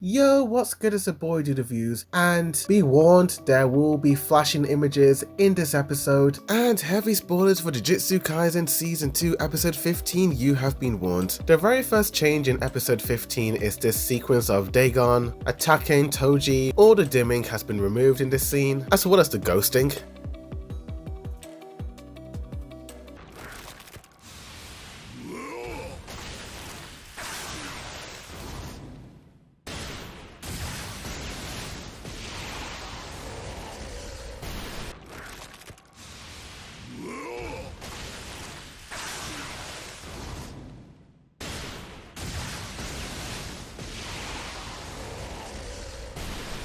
Yo, what's good? It's a boy Reviews, and be warned, there will be flashing images in this episode and heavy spoilers for Jujutsu Kaisen Season 2 Episode 15. You have been warned. The very first change in Episode 15 is this sequence of Dagon attacking Toji. All the dimming has been removed in this scene, as well as the ghosting.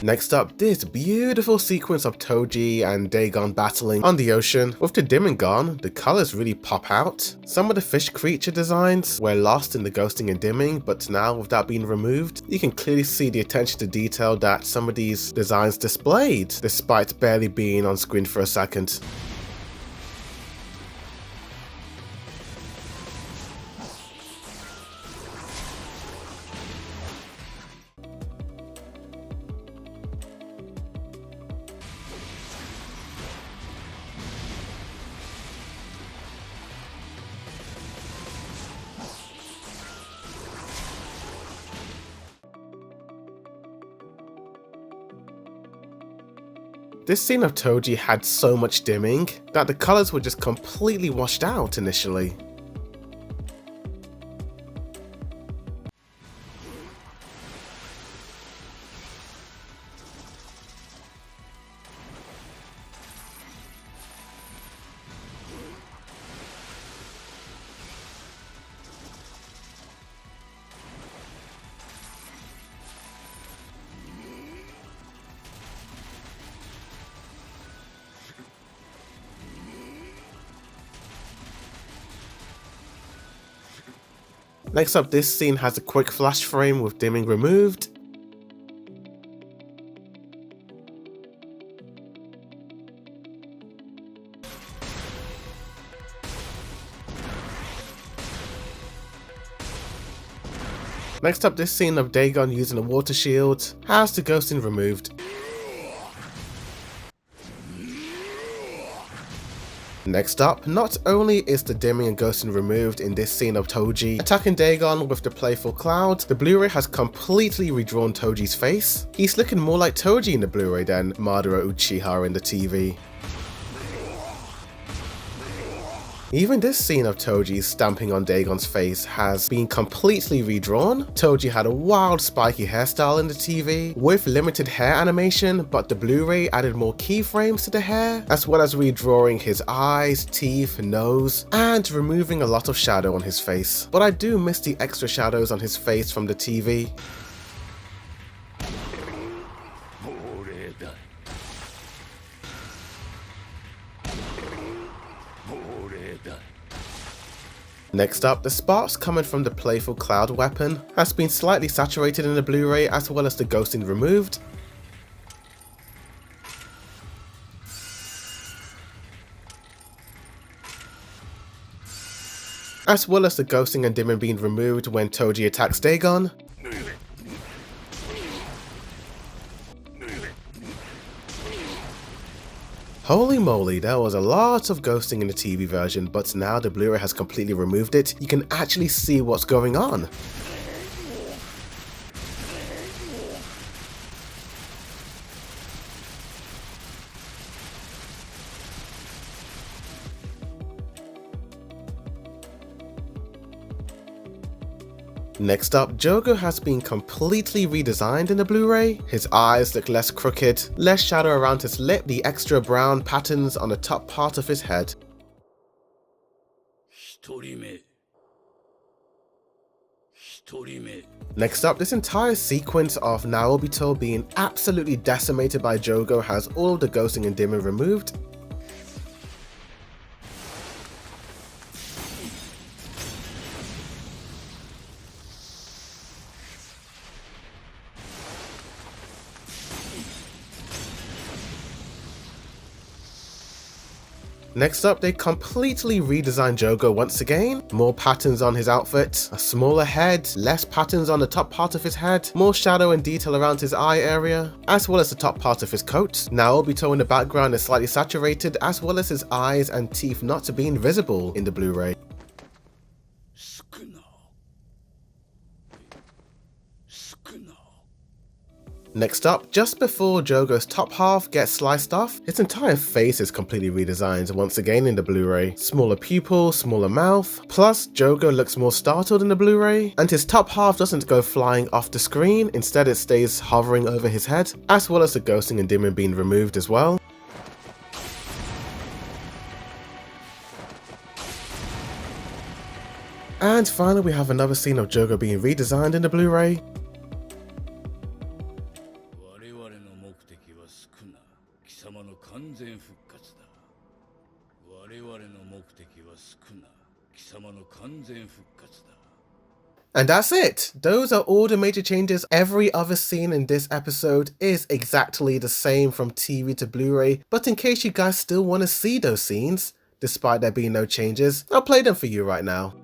Next up, this beautiful sequence of Toji and Dagon battling on the ocean. With the dimming gone, the colors really pop out. Some of the fish creature designs were lost in the ghosting and dimming, but now with that being removed, you can clearly see the attention to detail that some of these designs displayed, despite barely being on screen for a second. This scene of Toji had so much dimming that the colors were just completely washed out initially. Next up, this scene has a quick flash frame with dimming removed. Next up, this scene of Dagon using a water shield has the ghosting removed. Next up, not only is the dimming and ghosting removed in this scene of Toji attacking Dagon with the playful cloud, the Blu-ray has completely redrawn Toji's face. He's looking more like Toji in the Blu-ray than Madara Uchiha in the TV. Even this scene of Toji stamping on Dagon's face has been completely redrawn. Toji had a wild spiky hairstyle in the TV with limited hair animation, but the Blu-ray added more keyframes to the hair, as well as redrawing his eyes, teeth, nose, and removing a lot of shadow on his face. But I do miss the extra shadows on his face from the TV. Next up, the sparks coming from the playful cloud weapon has been slightly saturated in the Blu-ray, as well as the ghosting removed. As well as the ghosting and dimming being removed when Toji attacks Dagon. Holy moly, there was a lot of ghosting in the TV version, but now the Blu-ray has completely removed it. You can actually see what's going on. Next up, Jogo has been completely redesigned in the Blu-ray. His eyes look less crooked, less shadow around his lip, the extra brown patterns on the top part of his head. Next up, this entire sequence of Naobito being absolutely decimated by Jogo has all of the ghosting and dimming removed. Next up, they completely redesigned Jogo once again. More patterns on his outfit, a smaller head, less patterns on the top part of his head, more shadow and detail around his eye area, as well as the top part of his coat. Now Obito in the background is slightly saturated, as well as his eyes and teeth not being visible in the Blu-ray. Next up, just before Jogo's top half gets sliced off, his entire face is completely redesigned once again in the Blu-ray. Smaller pupil, smaller mouth, plus Jogo looks more startled in the Blu-ray, and his top half doesn't go flying off the screen, instead it stays hovering over his head, as well as the ghosting and dimming being removed as well. And finally we have another scene of Jogo being redesigned in the Blu-ray. And that's it! Those are all the major changes. Every other scene in this episode is exactly the same from TV to Blu-ray, but in case you guys still want to see those scenes, despite there being no changes, I'll play them for you right now.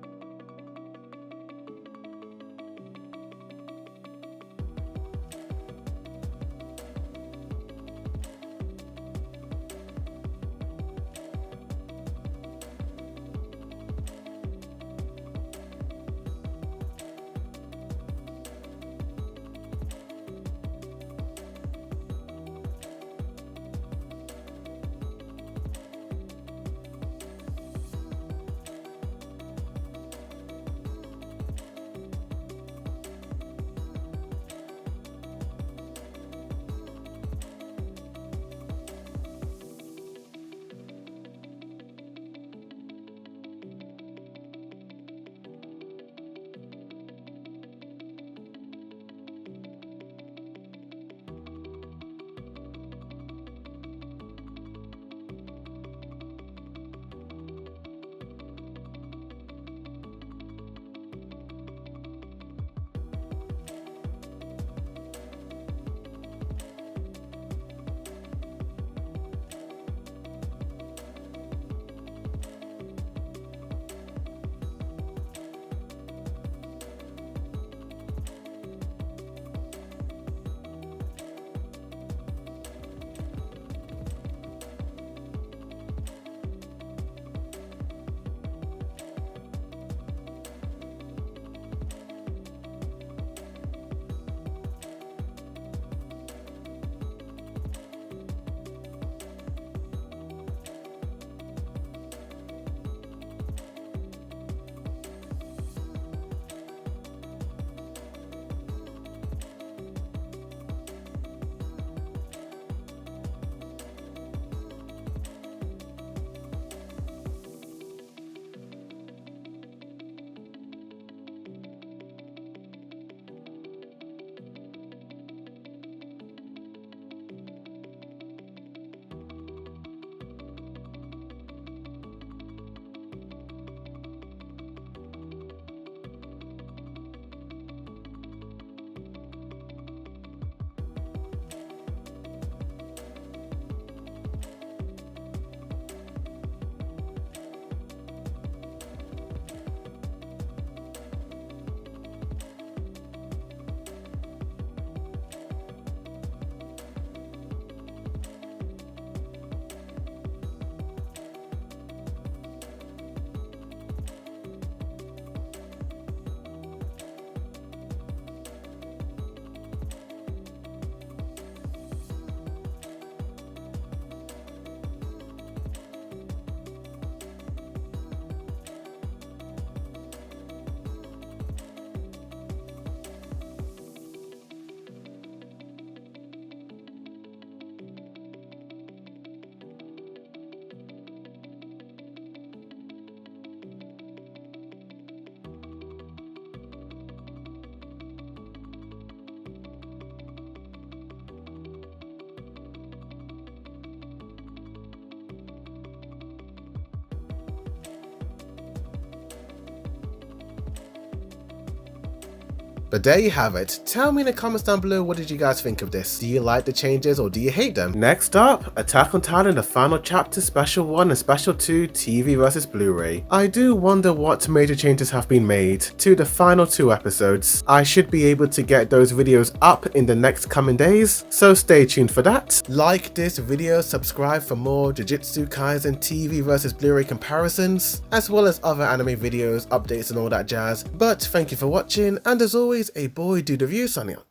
But there you have it. Tell me in the comments down below, what did you guys think of this? Do you like the changes or do you hate them? Next up, Attack on Titan, the final chapter, Special 1 and Special 2, TV vs Blu-ray. I do wonder what major changes have been made to the final 2 episodes. I should be able to get those videos up in the next coming days, so stay tuned for that. Like this video, subscribe for more Jujutsu Kaisen TV vs Blu-ray comparisons, as well as other anime videos, updates and all that jazz. But thank you for watching, and as always, a boy do the review signing out.